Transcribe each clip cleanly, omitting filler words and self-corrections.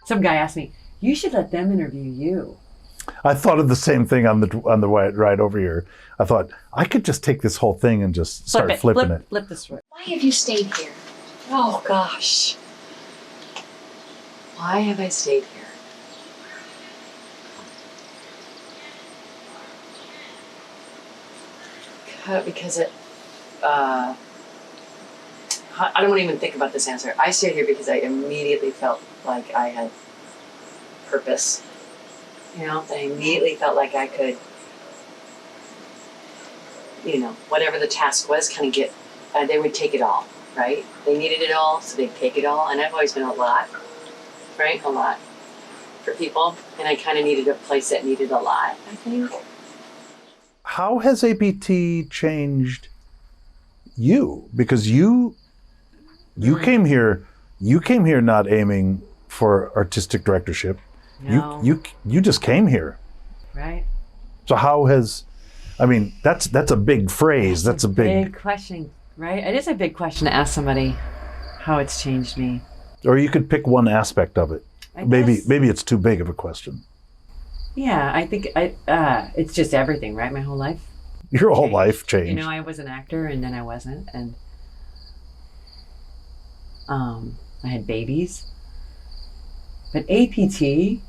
Some guy asked me, you should let them interview you. I thought of the same thing on the ride over here. I thought I could just take this whole thing and just start flipping it. Flip the script. Why have you stayed here? Oh, gosh. Why have I stayed here? Because I don't want to even think about this answer. I stayed here because I immediately felt like I had purpose. You know, that I immediately felt like I could, you know, whatever the task was, kind of get, they would take it all, right? They needed it all, so they'd take it all. And I've always been a lot, right? A lot for people. And I kind of needed a place that needed a lot, I think. How has APT changed you? Because you came here not aiming for artistic directorship. No. You just came here. Right. So how has, I mean, that's a big phrase. That's a big question, right? It is a big question to ask somebody how it's changed me. Or you could pick one aspect of it. I Maybe guess- it's too big of a question. Yeah, I think it's just everything, right? My whole life. Your whole life changed. You know, I was an actor and then I wasn't, and I had babies. But APT,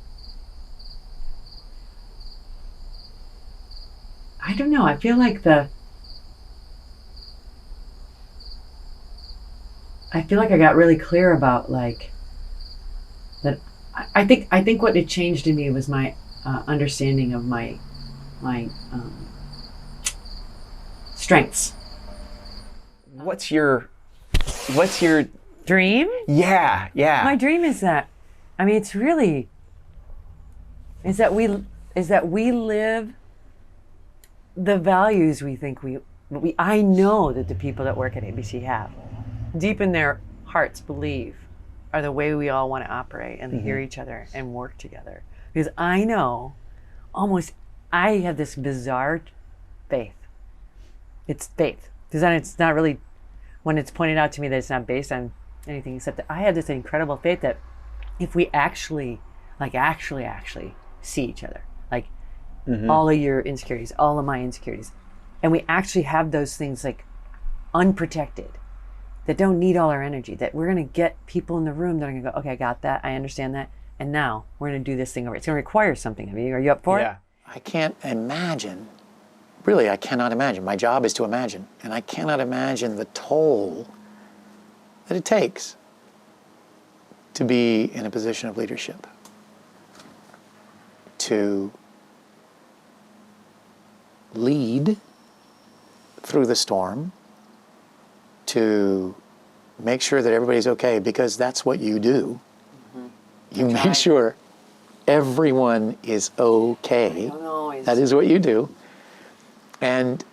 I don't know. I feel like I got really clear about like that. I think what it changed in me was my understanding of my strengths. What's your Dream? yeah. My dream is that, I mean, it's really, is that we live the values we think I know that the people that work at ABC have, deep in their hearts believe are the way we all want to operate and hear each other and work together. Because I know I have this bizarre faith. It's faith. Because then it's not really, when it's pointed out to me that it's not based on anything except that I have this incredible faith that if we actually see each other, like all of your insecurities, all of my insecurities, and we actually have those things like unprotected, that don't need all our energy, that we're going to get people in the room that are going to go, okay, I got that, I understand that, and now we're going to do this thing over. It's going to require something of you. Are you up for it? I can't imagine, really, I cannot imagine. My job is to imagine, and I cannot imagine the toll that it takes to be in a position of leadership, to lead through the storm, to make sure that everybody's okay, because that's what you do. You make sure everyone is okay. That is what you do. And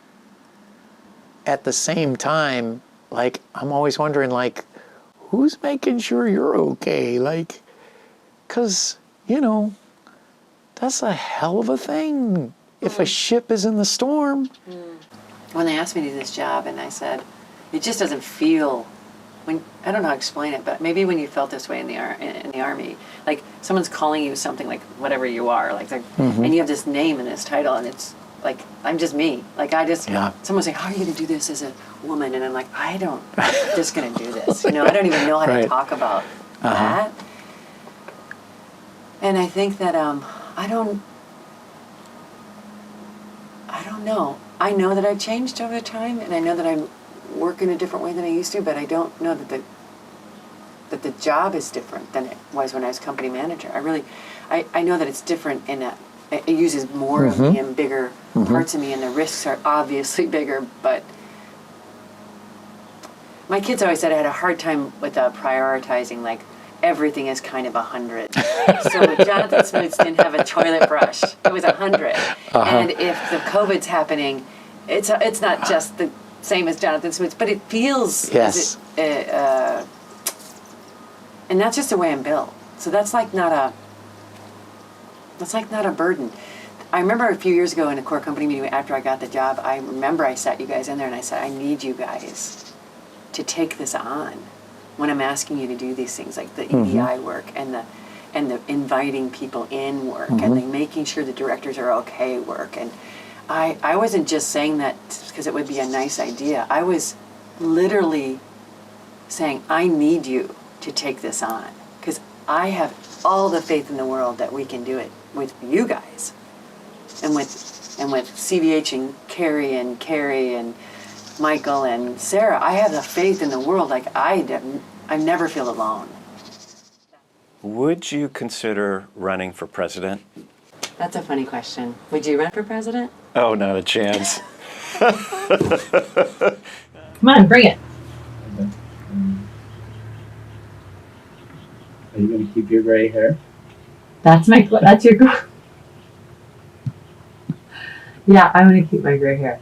at the same time, like, I'm always wondering, like, who's making sure you're okay? Like, because, you know, that's a hell of a thing if a ship is in the storm. When they asked me to do this job, and I said, it just doesn't feel, I don't know how to explain it, but maybe when you felt this way in the Army, like someone's calling you something like whatever you are, like and you have this name and this title, and it's like, I'm just me. Like someone's saying, how are you going to do this as a woman? And I'm like, I'm just going to do this. You know, I don't even know how to talk about that. And I think that I don't know. I know that I've changed over time, and I know that I work in a different way than I used to, but I don't know that the job is different than it was when I was company manager. I know that it's different in that it uses more of me and bigger parts of me, and the risks are obviously bigger, but my kids always said I had a hard time with prioritizing, like, everything is kind of 100. So Jonathan Smootz didn't have a toilet brush. It was 100. And if the COVID's happening, it's not just the same as Jonathan Smootz, but it feels and that's just the way I'm built. So that's like not a burden. I remember a few years ago in a core company meeting after I got the job, I remember I sat you guys in there and I said, I need you guys to take this on when I'm asking you to do these things, like the EDI work and and the inviting people in work and the making sure the directors are okay work. And I wasn't just saying that because it would be a nice idea. I was literally saying, I need you to take this on because I have all the faith in the world that we can do it with you guys and with CVH and Carrie and Michael and Sarah. I have the faith in the world like I never feel alone. Would you consider running for president? That's a funny question. Would you run for president? Oh, not a chance. Come on, bring it. Are you going to keep your gray hair? That's your goal. Yeah, I'm gonna keep my gray hair.